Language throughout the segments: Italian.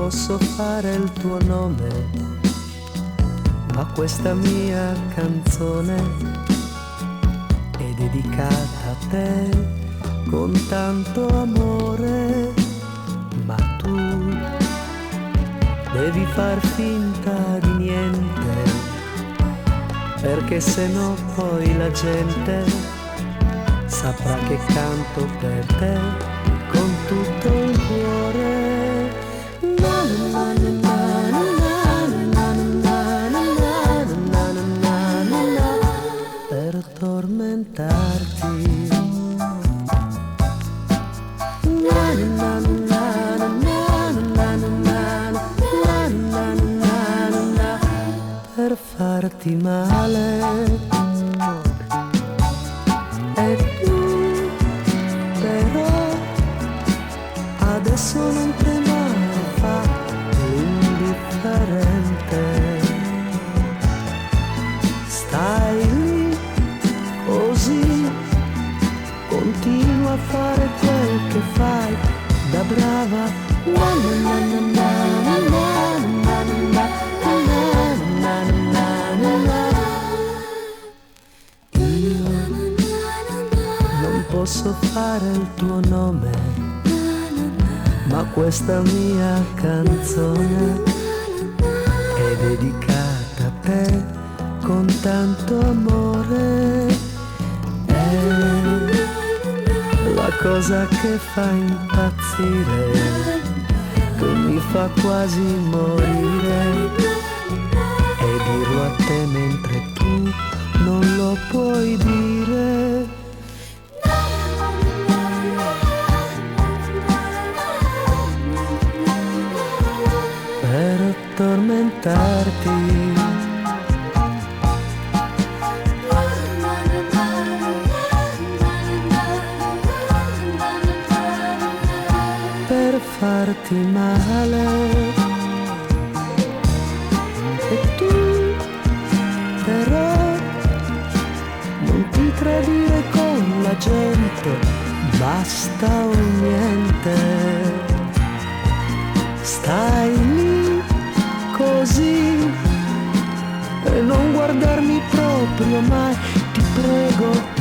posso fare il tuo nome, ma questa mia canzone è dedicata a te con tanto amore. Ma tu devi far finta di niente, perché se no poi la gente saprà che canto per te con tutto il cuore. Per tormentarti. Per farti male. E tu però adesso non te ne fa l'indifferente. Stai lì così, continua a fare quel che fai da brava. Io non posso fare il tuo nome, ma questa mia canzone è dedicata a te con tanto amore. È la cosa che fa impazzire, che mi fa quasi morire, e dirlo a te mentre tu non lo puoi dire. Per tormentarti. Per farti male. E tu però non ti tradire con la gente, basta o niente. Stai lì così e non guardarmi proprio mai, ti prego.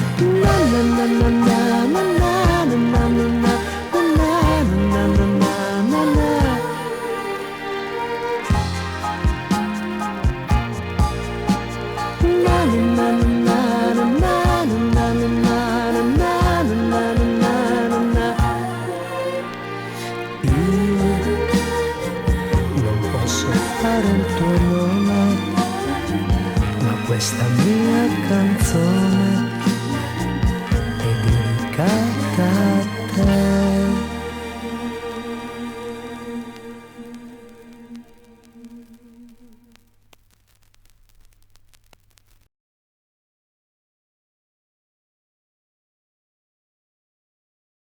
Fare il tuo nome, ma questa mia canzone